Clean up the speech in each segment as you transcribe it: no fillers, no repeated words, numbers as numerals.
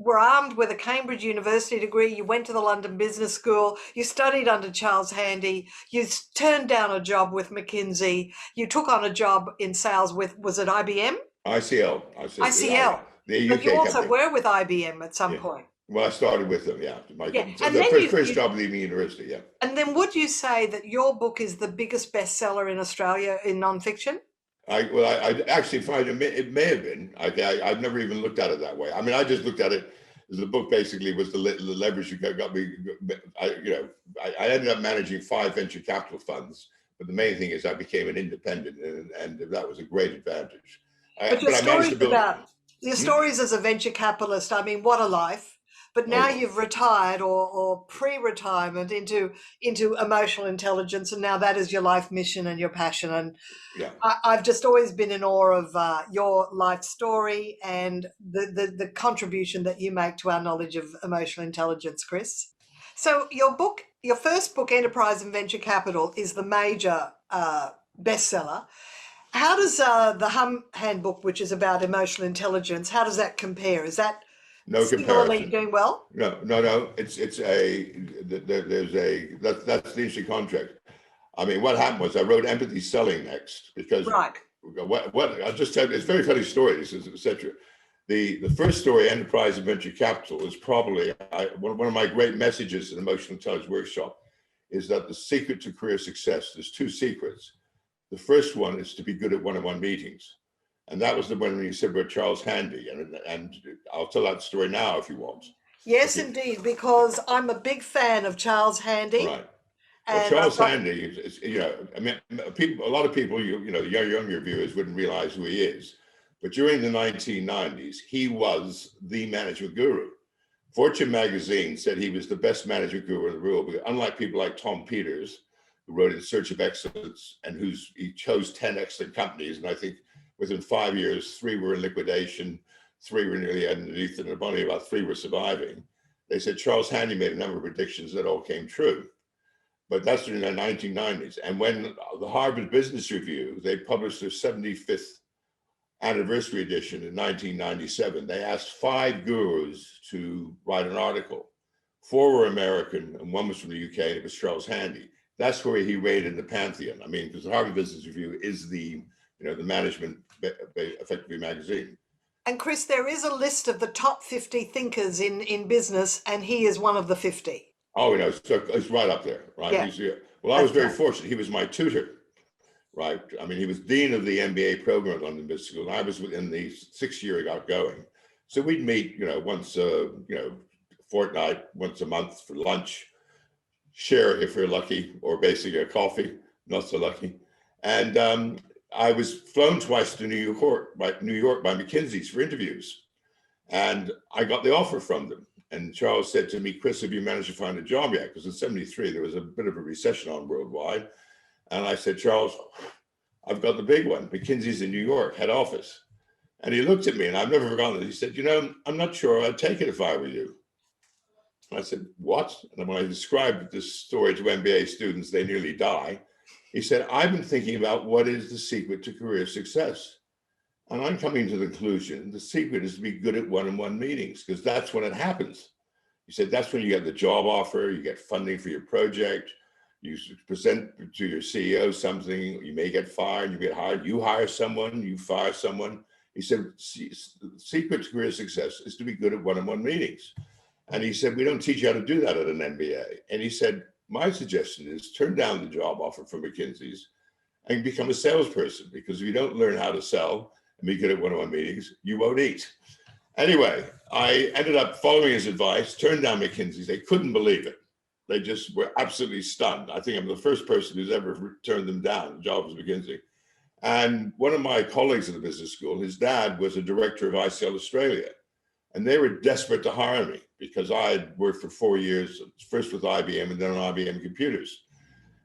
were armed with a Cambridge University degree. You went to the London Business School. You studied under Charles Handy. You turned down a job with McKinsey. You took on a job in sales with, was it IBM? ICL. ICL. The But you UK also company. were with IBM at some Yeah. point. Well, I started with them, yeah. And The then first job leaving university, yeah. And then would you say that your book is the biggest bestseller in Australia in nonfiction? I actually find it may have been. I've never even looked at it that way. I mean, I just looked at it as the book basically was the leverage you got me. I ended up managing 5 venture capital funds, but the main thing is I became an independent, and that was a great advantage. But your I managed to build your stories as a venture capitalist, I mean, what a life. But now you've retired or pre-retirement into emotional intelligence, and now that is your life mission and your passion. And yeah. I've just always been in awe of your life story and the contribution that you make to our knowledge of emotional intelligence, Chris. So your first book, Enterprise and Venture Capital, is the major bestseller. How does the Hum Handbook, which is about emotional intelligence, how does that compare? Is that no similarly comparison? Doing well? No. That's the interesting contract. I mean, what happened was I wrote Empathy Selling next because what I'll just tell you, it's a very funny story, etc. The first story, Enterprise and Venture Capital, is probably one of my great messages in Emotional Intelligence Workshop is that the secret to career success, there's 2 secrets. The first one is to be good at one-on-one meetings. And that was the one when you said about Charles Handy. And I'll tell that story now if you want. Yes, indeed, because I'm a big fan of Charles Handy. Right. Well, Charles Handy is, I mean, a lot of people, the younger viewers wouldn't realize who he is. But during the 1990s, he was the management guru. Fortune magazine said he was the best management guru in the world. Because unlike people like Tom Peters, who wrote In Search of Excellence, and he chose 10 excellent companies. And I think within 5 years, 3 were in liquidation, 3 were nearly underneath, and only about 3 were surviving. They said Charles Handy made a number of predictions that all came true. But that's during the 1990s. And when the Harvard Business Review, they published their 75th anniversary edition in 1997, they asked 5 gurus to write an article. 4 were American and 1 was from the UK, and it was Charles Handy. That's where he rated in the pantheon. I mean, because the Harvard Business Review is the management effectively magazine. And Chris, there is a list of the top 50 thinkers in business, and he is one of the 50. Oh, so it's right up there, right? Yeah. I was very fortunate. He was my tutor, right? I mean, he was dean of the MBA program at London Business School, and I was in the 6th year he got going. So we'd meet, once a fortnight, once a month for lunch, share if we're lucky, or basically a coffee, not so lucky. And I was flown twice to New York by McKinsey's for interviews. And I got the offer from them. And Charles said to me, Chris, have you managed to find a job yet? Because in 73, there was a bit of a recession on worldwide. And I said, Charles, I've got the big one. McKinsey's in New York, head office. And he looked at me, and I've never forgotten it. He said, I'm not sure I'd take it if I were you. I said, what? And when I described this story to MBA students, they nearly die. He said, I've been thinking about what is the secret to career success. And I'm coming to the conclusion, the secret is to be good at one-on-one meetings, because that's when it happens. He said, that's when you get the job offer, you get funding for your project, you present to your CEO something, you may get fired, you get hired, you hire someone, you fire someone. He said, the secret to career success is to be good at one-on-one meetings. And he said, we don't teach you how to do that at an MBA. And he said, my suggestion is turn down the job offer from McKinsey's and become a salesperson, because if you don't learn how to sell and be good at one-on-one meetings, you won't eat. Anyway, I ended up following his advice, turned down McKinsey's. They couldn't believe it. They just were absolutely stunned. I think I'm the first person who's ever turned them down. The job was McKinsey. And one of my colleagues at the business school, his dad was a director of ICL Australia. And they were desperate to hire me because I had worked for 4 years, first with IBM and then on IBM computers.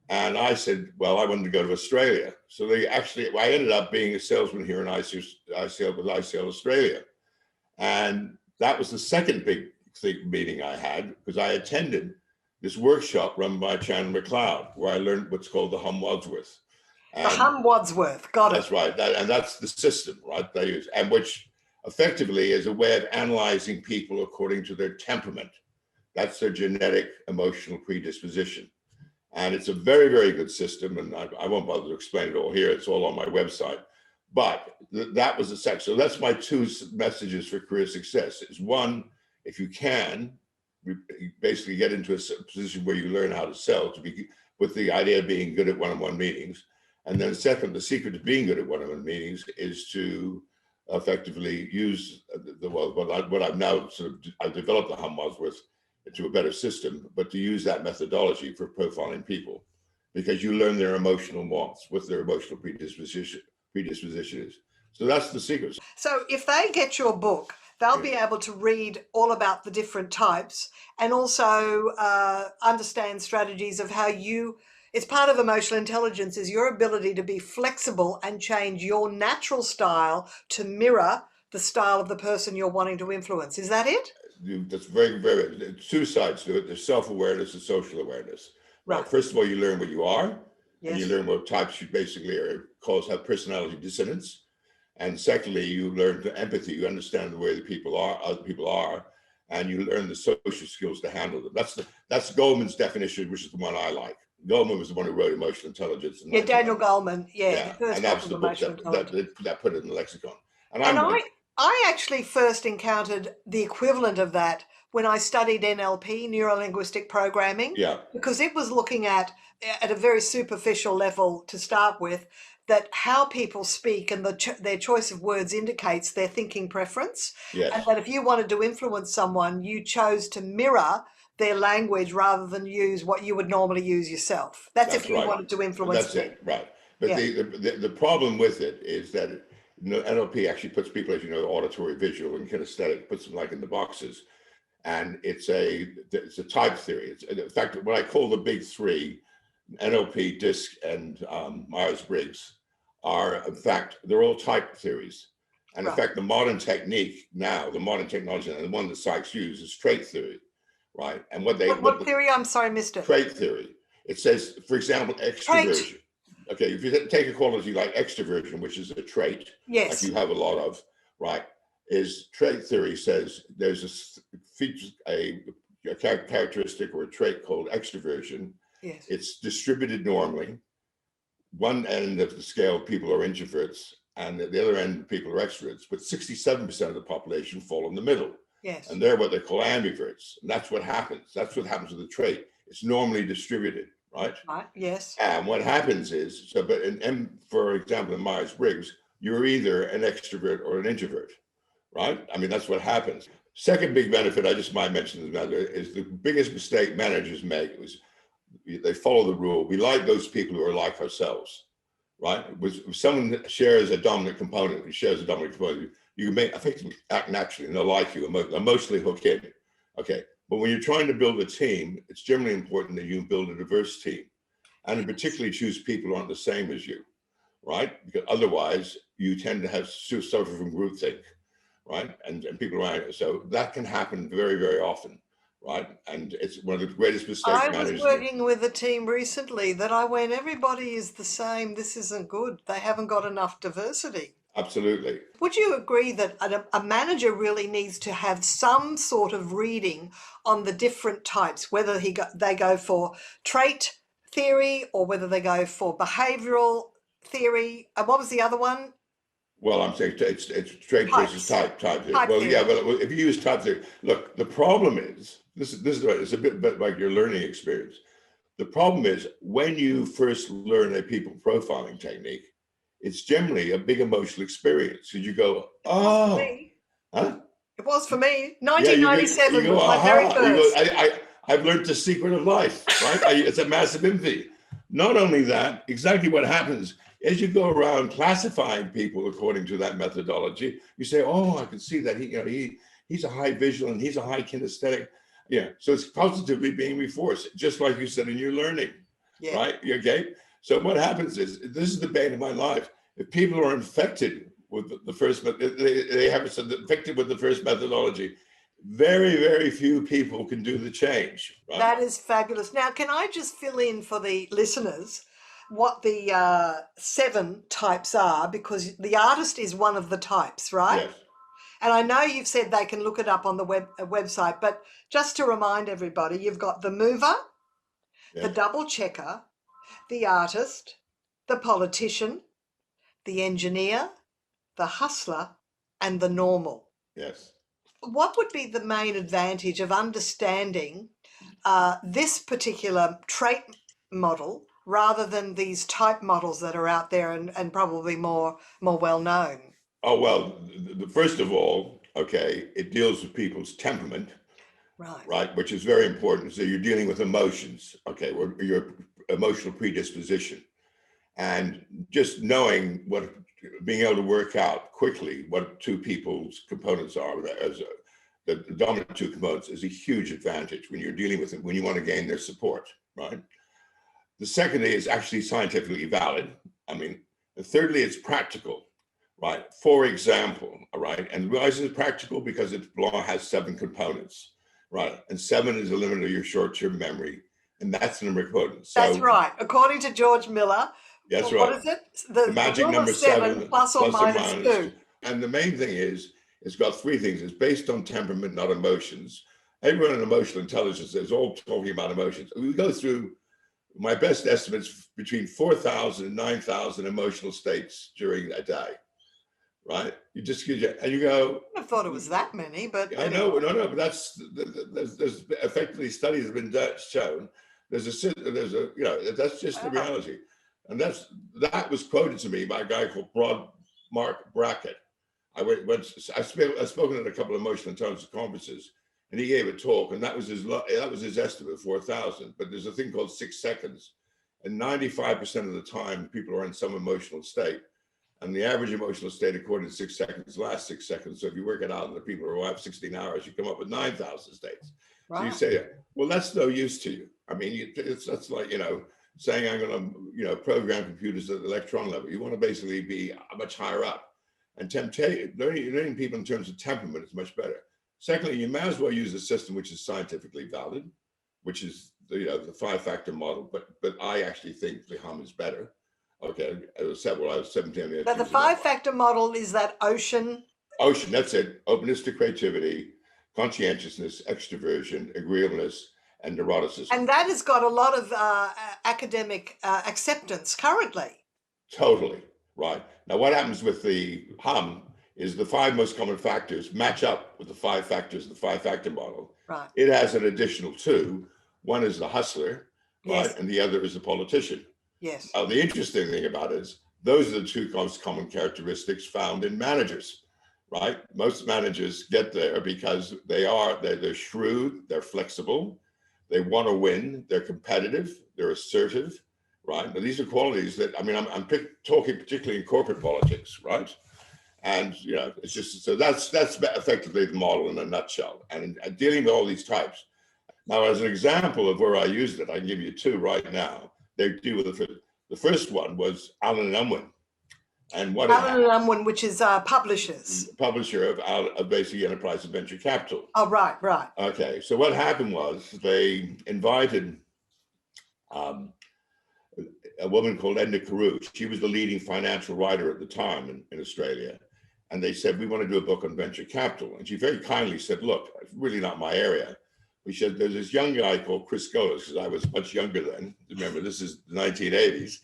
And I said, well, I wanted to go to Australia. So I ended up being a salesman here in ICL with ICL Australia. And that was the second big meeting I had, because I attended this workshop run by Chandler McLeod, where I learned what's called the Hum Wadsworth. The Hum Wadsworth, got it. That's right, and that's the system, right, they use, and which effectively is a way of analyzing people according to their temperament. That's their genetic emotional predisposition. And it's a very, very good system. And I won't bother to explain it all here. It's all on my website. But that was the section. So that's my two messages for career success is one, if you can, basically get into a position where you learn how to sell to be with the idea of being good at one-on-one meetings. And then second, the secret to being good at one-on-one meetings is to effectively use what I've now I've developed the Wadsworth into a better system, but to use that methodology for profiling people, because you learn their emotional wants, what their emotional predisposition is. So that's the secret. So if they get your book, they'll be able to read all about the different types and also understand strategies of how it's part of emotional intelligence is your ability to be flexible and change your natural style to mirror the style of the person you're wanting to influence. Is that it? That's very, very, there's two sides to it. There's self-awareness and social awareness. Right. First of all, you learn what you are, and you learn what types you basically have personality dissonance. And secondly, you learn the empathy. You understand the way other people are, and you learn the social skills to handle them. That's Goleman's definition, which is the one I like. Goleman was the one who wrote Emotional Intelligence. Yeah, Daniel Goleman. Yeah, the first and that's the book that put it in the lexicon. And I actually first encountered the equivalent of that when I studied NLP, neuro-linguistic programming, because it was looking at a very superficial level to start with, that how people speak and their choice of words indicates their thinking preference. Yes. And that if you wanted to influence someone, you chose to mirror their language rather than use what you would normally use yourself. That's if you wanted to influence them. That's it, right. But the problem with it is that NLP actually puts people, as you know, auditory, visual, and kinesthetic, puts them like in the boxes. And it's a type theory. In fact, what I call the big three, NLP, DISC, and Myers-Briggs, are, in fact, they're all type theories. And in fact, the modern technique now, the modern technology, and the one that Sykes used is trait theory, right? And what theory? I'm sorry, missed it. Trait theory. It says, for example, extroversion. Okay, if you take a quality like extroversion, which is a trait, like you have a lot of, right? Is trait theory says there's a characteristic or a trait called extroversion. Yes. It's distributed normally. One end of the scale, people are introverts, and at the other end, people are extroverts. But 67% of the population fall in the middle. Yes. And they're what they call ambiverts. And that's what happens. That's what happens with the trait. It's normally distributed, right? Right. Yes. And what happens is, for example, in Myers-Briggs, you're either an extrovert or an introvert, right? I mean, that's what happens. Second big benefit, I just might mention another, is the biggest mistake managers make was they follow the rule. We like those people who are like ourselves, right? If someone shares a dominant component, you can effectively act naturally and they'll like you, emotionally hook in. Okay. But when you're trying to build a team, it's generally important that you build a diverse team, and particularly choose people who aren't the same as you, right? Because otherwise you tend to suffer from groupthink, right? And people around. So that can happen very, very often, right? And it's one of the greatest mistakes. I was working with a team recently that I went, everybody is the same. This isn't good. They haven't got enough diversity. Absolutely. Would you agree that a manager really needs to have some sort of reading on the different types, whether they go for trait theory or whether they go for behavioral theory? And what was the other one? Well, I'm saying it's trait versus type theory. Well, yeah, but if you use type theory, look, the problem is, this is right, it's a bit like your learning experience. The problem is when you first learn a people profiling technique, it's generally a big emotional experience because you go, oh, huh? It was for me. 1997 was my very first. I've learned the secret of life, right? It's a massive empathy. Not only that, exactly what happens as you go around classifying people according to that methodology, you say, oh, I can see that he's a high visual and he's a high kinesthetic. Yeah, so it's positively being reinforced, just like you said in your learning, right? Okay. So what happens is, this is the bane of my life. If people are infected with the first, they have infected with the first methodology, very, very few people can do the change. Right? That is fabulous. Now, can I just fill in for the listeners what the 7 types are? Because the artist is one of the types, right? Yes. And I know you've said they can look it up on the website, but just to remind everybody, you've got the mover, the Yes. double checker, the artist, the politician, the engineer, the hustler, and the normal. Yes. What would be the main advantage of understanding this particular trait model rather than these type models that are out there and probably more well known? Oh, well, first of all, okay, it deals with people's temperament, Right. right, which is very important. So you're dealing with emotions, okay, or your emotional predisposition. And just knowing being able to work out quickly what two people's components are the dominant two components is a huge advantage when you're dealing with it, when you want to gain their support, right? The second is actually scientifically valid. I mean, and thirdly, it's practical, right? For example, all right, and why is it practical? Because it has 7 components, right? And 7 is the limit of your short-term memory, and that's the number of components. That's right. According to George Miller, That's what right. is it? The magic rule of number 7 plus or minus 2. 2. And the main thing is, it's got 3 things. It's based on temperament, not emotions. Everyone in emotional intelligence is all talking about emotions. We go through, my best estimates, between 4,000 and 9,000 emotional states during a day, right? You just and you go. I thought it was that many, but I know, no, but there's effectively studies have been shown. There's that's just the reality, and that was quoted to me by a guy called Mark Brackett. I've spoken at a couple of emotional intelligence conferences, and he gave a talk, and that was his estimate, 4,000. But there's a thing called 6 seconds, and 95% of the time people are in some emotional state. And the average emotional state, according to 6 seconds, lasts 6 seconds. So if you work it out and the people who have 16 hours, you come up with 9,000 states. Right. So you say, well, that's no use to you. I mean, that's like, saying I'm going to, program computers at the electron level. You want to basically be much higher up. And learning people in terms of temperament is much better. Secondly, you may as well use a system which is scientifically valid, which is the 5-factor model. But I actually think the hum is better. Okay, I was 17. But the 5-factor model is that ocean. That's it. Openness to creativity, conscientiousness, extroversion, agreeableness, and neuroticism. And that has got a lot of academic acceptance currently. Totally, right. Now, what happens with the hum is the 5 most common factors match up with the 5 factors of the 5-factor model. Right. It has an additional 2. One is the hustler, right, yes. And the other is the politician. Yes. The interesting thing about it is those are the 2 most common characteristics found in managers, right? Most managers get there because they're shrewd, they're flexible, they want to win, they're competitive, they're assertive, right? Now, these are qualities that, I mean, I'm talking particularly in corporate politics, right? And, it's just, so that's effectively the model in a nutshell. And dealing with all these types. Now, as an example of where I used it, I can give you 2 right now. They deal with the first one was Allen and Unwin, and Allen and Unwin, which is publishers, publisher of Basic Enterprise and Venture Capital. Oh, right. Okay, so what happened was they invited a woman called Edna Carew. She was the leading financial writer at the time in Australia, and they said, we want to do a book on venture capital. And she very kindly said, look, it's really not my area. We said, there's this young guy called Chris Golis, because I was much younger then. Remember, this is the 1980s.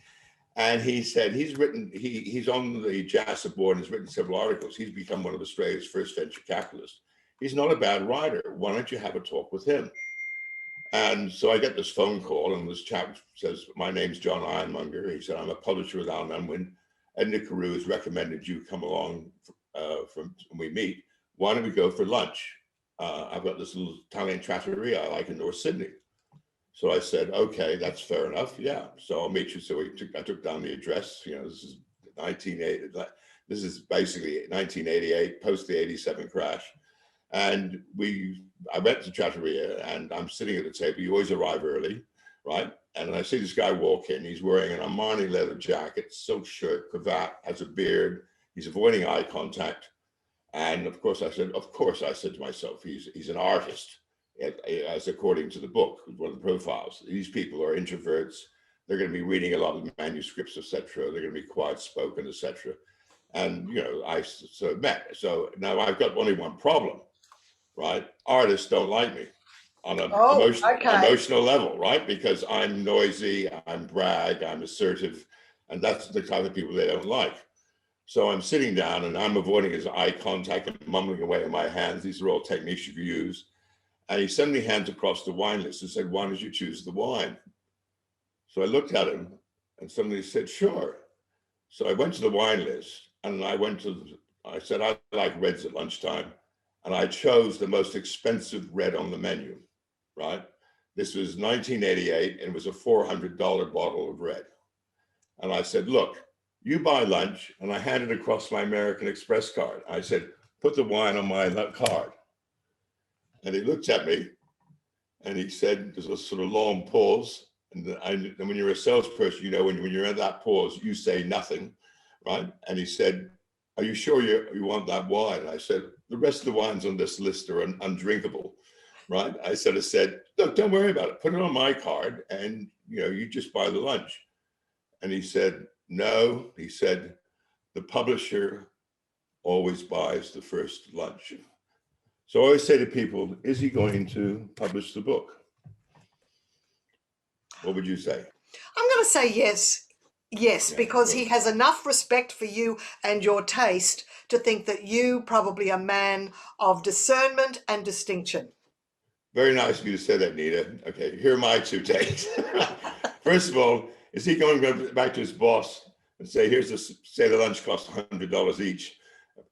And he said, he's on the JASA board and has written several articles. He's become one of Australia's first venture capitalists. He's not a bad writer. Why don't you have a talk with him? And so I get this phone call, and this chap says, my name's John Ironmonger. He said, I'm a publisher with Allen Unwin. Edna Carew has recommended you come along when we meet. Why don't we go for lunch? I've got this little Italian trattoria I like in North Sydney. So I said, okay, that's fair enough. Yeah. So I'll meet you. So I took down the address. This is 1980. This is basically 1988, post the 87 crash. And I went to Trattoria, and I'm sitting at the table. You always arrive early, right? And I see this guy walk in. He's wearing an Armani leather jacket, silk shirt, cravat, has a beard. He's avoiding eye contact. And of course I said to myself, he's an artist, as according to the book, one of the profiles. These people are introverts. They're going to be reading a lot of manuscripts, etc. They're going to be quiet spoken, etc. And, I so met. So now I've got only one problem, right? Artists don't like me on an Oh, okay. emotional level, right? Because I'm noisy, I'm brag, I'm assertive, and that's the kind of people they don't like. So I'm sitting down and I'm avoiding his eye contact and mumbling away in my hands. These are all techniques you can use. And he suddenly hands across the wine list and said, "Why did you choose the wine?" So I looked at him and suddenly said, "Sure." So I went to the wine list and I said, "I like reds at lunchtime." And I chose the most expensive red on the menu, right? This was 1988 and it was a $400 bottle of red. And I said, "Look, you buy lunch." And I handed across my American Express card. I said, "Put the wine on my card." And he looked at me and he said, there's a sort of long pause. And when you're a salesperson, when you're at that pause, you say nothing, right? And he said, "Are you sure you want that wine?" And I said, "The rest of the wines on this list are undrinkable," right? I said, "Look, don't worry about it. Put it on my card and, you just buy the lunch." And he said, "No," he said, "the publisher always buys the first lunch." So I always say to people, is he going to publish the book? What would you say? I'm going to say yes. Yes, Yeah, because good. he has enough respect for you and your taste to think that you probably a man of discernment and distinction. Very nice of you to say that, Nita. Okay, here are my two takes. First of all, is he going to go back to his boss and say, say the lunch costs $100 each?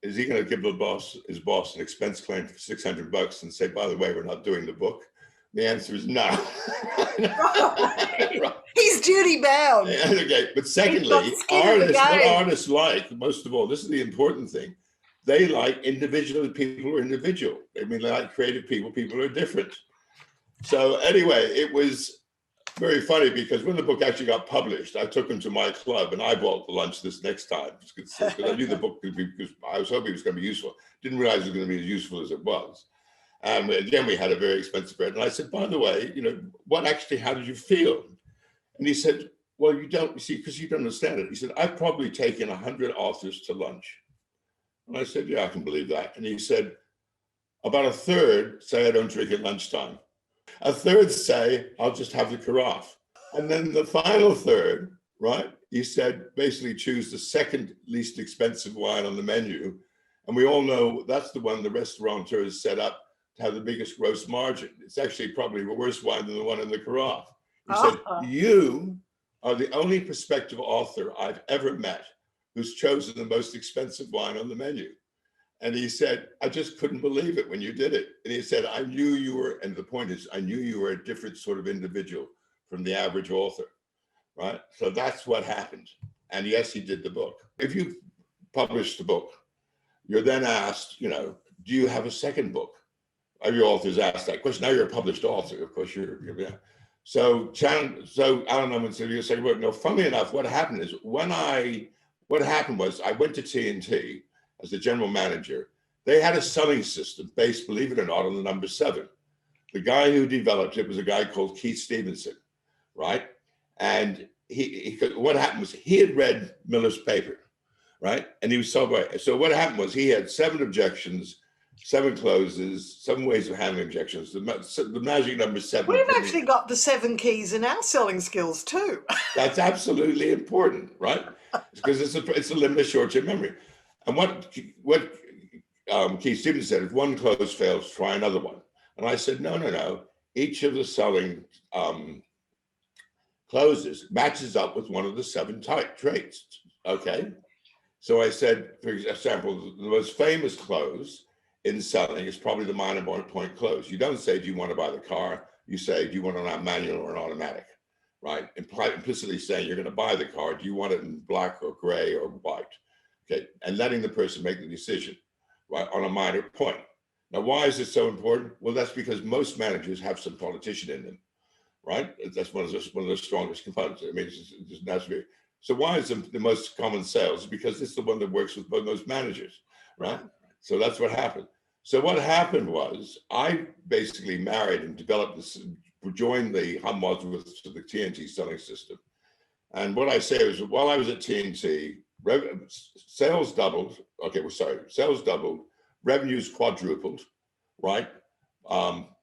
Is he going to give his boss an expense claim for $600 and say, "By the way, we're not doing the book"? The answer is no. Right. He's duty bound. Okay, but He's got secondly, skin in the what game. artists like, most of all, this is the important thing, they like individual people who are individual. I mean, they like creative people, people are different. So anyway, it was very funny because when the book actually got published, I took him to my club and I bought the lunch this next time because I knew the book could be, because I was hoping it was going to be useful. Didn't realize it was going to be as useful as it was. And again, we had a very expensive bread. And I said, "By the way, how did you feel?" And he said, "Well, you don't see, because you don't understand it." He said, "I've probably taken 100 authors to lunch." And I said, "Yeah, I can believe that." And he said, "About a third say I don't drink at lunchtime. A third say I'll just have the carafe. And then the final third, right?" He said, "Basically choose the second least expensive wine on the menu." And we all know that's the one the restaurateur is set up to have the biggest gross margin. It's actually probably a worse wine than the one in the carafe. He said, Ah, "You are the only prospective author I've ever met who's chosen the most expensive wine on the menu." And he said, "I just couldn't believe it when you did it." And he said, "I knew you were," and the point is, "I knew you were a different sort of individual from the average author," right? So that's what happened. And yes, he did the book. If you publish the book, you're then asked, do you have a second book? Every author's asked that question. Now you're a published author, of course. Yeah. So Alan Lemon said, "You say, well, no." Funnily enough, what happened was I went to TNT as the general manager. They had a selling system based, believe it or not, on the number 7. The guy who developed it was a guy called Keith Stevenson, right? And what happened was he had read Miller's paper, right? And he was so right. So what happened was he had 7 objections, 7 closes, 7 ways of handling objections. The magic number 7. we've actually got the 7 keys in our selling skills too. That's absolutely important, right? Because it's a limited short-term memory. And what Keith Stevens said, if one close fails, try another one. And I said, no. Each of the selling closes matches up with one of the 7 traits. Okay. So I said, for example, the most famous close in selling is probably the minor point close. You don't say, "Do you want to buy the car?" You say, "Do you want a manual or an automatic?" Right? Implicitly saying you're going to buy the car. Do you want it in black or gray or white? Okay. And letting the person make the decision, right, on a minor point. Now, why is it so important? Well, that's because most managers have some politician in them, right? That's one of the strongest components. I mean, it's naturally. So why is the most common sales? Because it's the one that works with most managers, right? So that's what happened. So what happened was I basically married and developed this, joined the Hum modules to the TNT selling system. And what I say is, while I was at TNT, sales doubled. Okay, well, sorry, sales doubled, revenues quadrupled, right?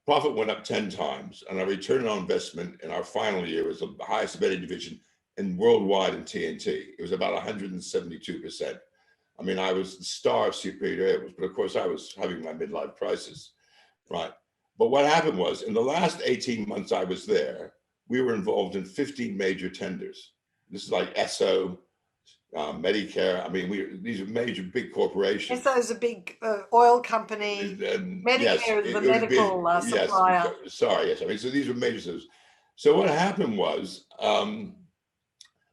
Profit went up 10 times, and our return on investment in our final year was the highest of any division in worldwide in TNT. It was about 172%. I mean, I was the star of Superior Airways, but of course I was having my midlife crisis, right? But what happened was, in the last 18 months I was there, we were involved in 15 major tenders. This is like ESSO, Medicare. I mean, these are major big corporations. ESSO is a big oil company. Medicare Yes, is the medical yes, supplier. sorry, yes. I mean, so these are major. So what happened was,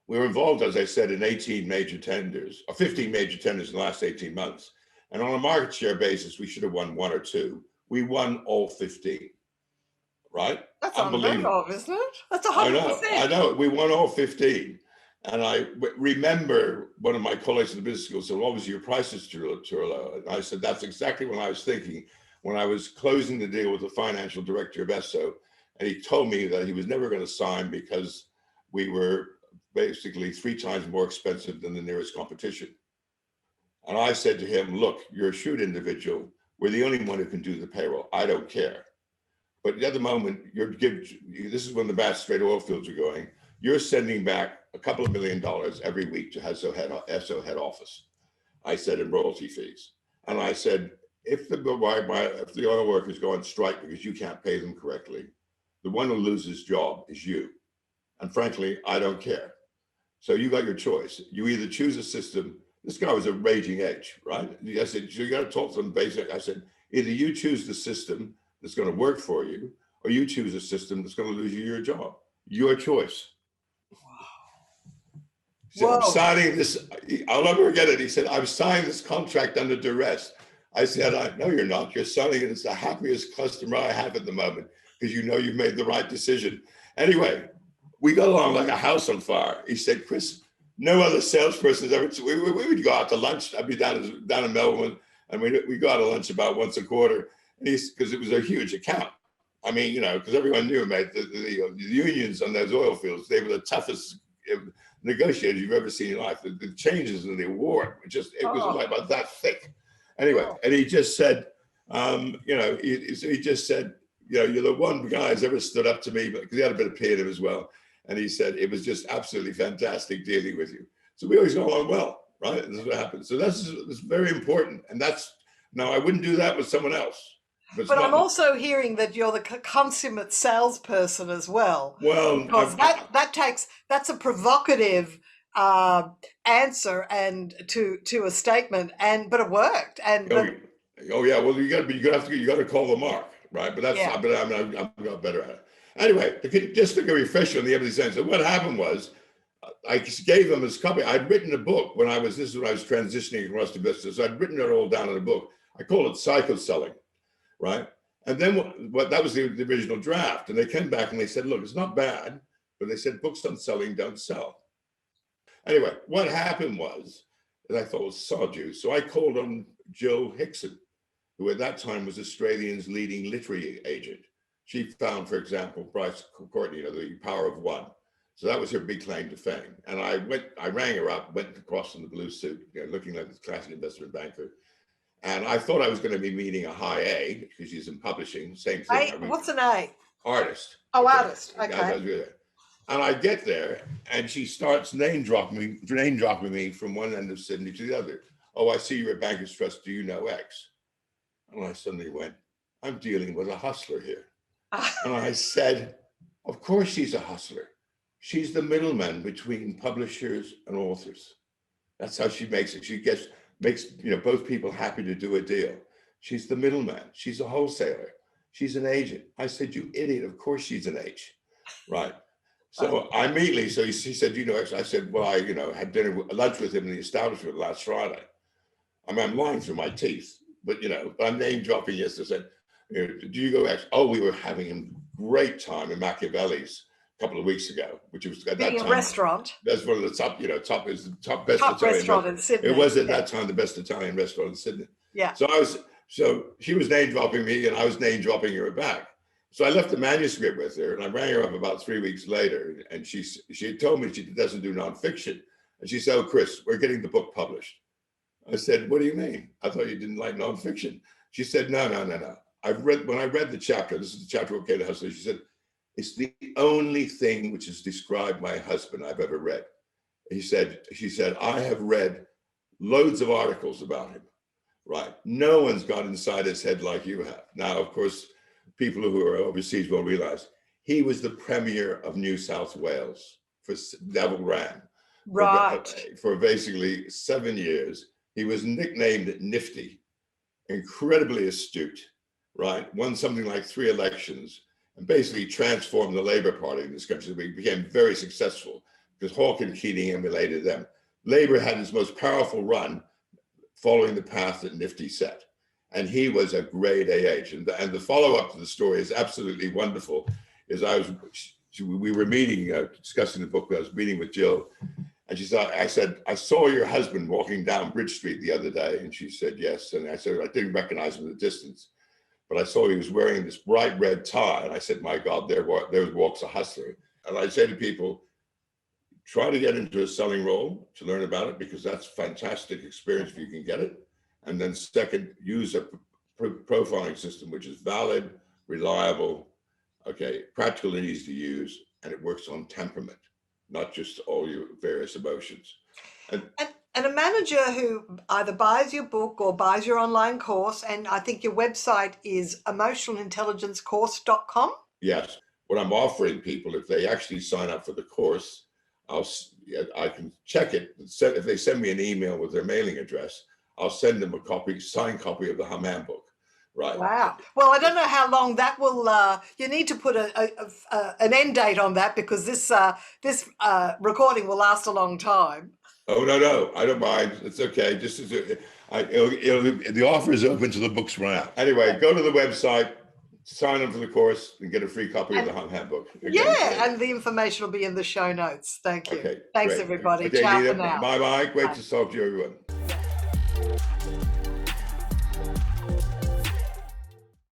we were involved, as I said, in 18 major tenders, or 15 major tenders in the last 18 months. And on a market share basis, we should have won one or two. We won all 15, right? That's unheard Unbelievable. of, isn't it? That's 100%. I know. We won all 15. And I remember one of my colleagues in the business school said, well, obviously your price is too low. And I said, that's exactly what I was thinking when I was closing the deal with the financial director of ESSO. And he told me that he was never going to sign because we were basically 3 times more expensive than the nearest competition. And I said to him, look, you're a shrewd individual. We're the only one who can do the payroll. I don't care. But at the moment, this is when the Bass Strait oil fields are going. You're sending back a couple of $1 million every week to ESSO head office. I said, in royalty fees. And I said, if the oil workers go on strike because you can't pay them correctly, the one who loses his job is you. And frankly, I don't care. So you got your choice. You either choose a system. This guy was a raging edge, right? I said, so you got to talk to them basic. I said, either you choose the system that's going to work for you, or you choose a system that's going to lose you your job. Your choice. He said, I'm signing this. I'll never forget it. He said, I'm signing this contract under duress. I said, no, you're not. You're signing it. It's the happiest customer I have at the moment because you know you've made the right decision. Anyway, we got along like a house on fire. He said, Chris, no other salesperson has ever. We would go out to lunch. I'd be down in Melbourne, and we go out to lunch about once a quarter. Because it was a huge account. I mean, you know, because everyone knew, mate, the unions on those oil fields, they were the toughest negotiators you've ever seen in life. The changes in the award, it was like about that thick. Anyway, and he just said, you know, he just said, you know, you're the one guy who's ever stood up to me, because he had a bit of pay in him as well. And he said, it was just absolutely fantastic dealing with you. So we always got along well, right? And this is what happened. So that's very important. And now I wouldn't do that with someone else. But I'm also hearing that you're the consummate salesperson as well. Well, because that's a provocative answer and to a statement, but it worked. Oh yeah, well you got to call the mark, right? But that's but I'm got better at it. Anyway, just to go refresh on the everything sense. So what happened was, I gave them this copy. I'd written a book when I was transitioning across the business. So I'd written it all down in a book. I call it Psycho Selling. Right. And then what that was the original draft. And they came back and they said, look, it's not bad, but they said books on selling don't sell. Anyway, what happened was that I thought was sawjuice. So I called on Jill Hickson, who at that time was Australia's leading literary agent. She found, for example, Bryce Courtney, you know, The Power of One. So that was her big claim to fame. And I rang her up, went across in the blue suit, you know, looking like a classic investment banker. And I thought I was going to be meeting a high A because she's in publishing. Same thing. What's an A? Artist. Oh, okay. Artist. Okay. And I get there, and she starts name dropping me from one end of Sydney to the other. Oh, I see you're a Bankers Trust. Do you know X? And I suddenly went, I'm dealing with a hustler here. And I said, of course she's a hustler. She's the middleman between publishers and authors. That's how she makes it. She makes both people happy to do a deal. She's the middleman. She's a wholesaler. She's an agent. I said, you idiot. Of course she's an H. Right. So I immediately, he said, you know, I said, well, I had lunch with him in the establishment last Friday. I mean, I'm lying through my teeth, but I'm name dropping yesterday. I said, do you go X? Oh, we were having a great time in Machiavelli's a couple of weeks ago, which was at that time. A restaurant. That's one of the top best top restaurant in Sydney. It was at that time the best Italian restaurant in Sydney. Yeah. So she was name dropping me, and I was name dropping her back. So I left the manuscript with her, and I rang her up about 3 weeks later, and she had told me she doesn't do nonfiction. And she said, "Oh, Chris, we're getting the book published." I said, "What do you mean? I thought you didn't like nonfiction." She said, "No. When I read the chapter, this is the chapter, Okay to Hustler," she said, "It's the only thing which has described my husband I've ever read." She said, "I have read loads of articles about him, right? No one's got inside his head like you have." Now, of course, people who are overseas will realize he was the Premier of New South Wales for Neville Ran Right. for basically 7 years. He was nicknamed Nifty, incredibly astute, right? Won something like 3 elections and basically transformed the Labour Party in this country. We became very successful because Hawke and Keating emulated them. Labour had its most powerful run following the path that Nifty set. And he was a great AH. And the follow-up to the story is absolutely wonderful. We were meeting, discussing the book. I was meeting with Jill, and I said, "I saw your husband walking down Bridge Street the other day." And she said, "Yes." And I said, "I didn't recognize him in the distance, but I saw he was wearing this bright red tie." And I said, "My God, there walks a hustler." And I say to people, try to get into a selling role to learn about it, because that's a fantastic experience if you can get it. And then second, use a profiling system which is valid, reliable, okay, practical and easy to use, and it works on temperament, not just all your various emotions. And a manager who either buys your book or buys your online course, and I think your website is emotionalintelligencecourse.com. Yes. What I'm offering people, if they actually sign up for the course, I can check it. If they send me an email with their mailing address, I'll send them a signed copy of the Hum Handbook. Right. Wow. Well, I don't know how long that will. You need to put an end date on that, because this recording will last a long time. Oh no, I don't mind. It's okay. Just the offer is open till the books run out. Anyway, go to the website, sign up for the course, and get a free copy of the Hum Handbook. Okay? Yeah, and the information will be in the show notes. Thank you. Okay, thanks great. everybody. Okay, Ciao Nita, for now. Bye. Great to talk to you, everyone.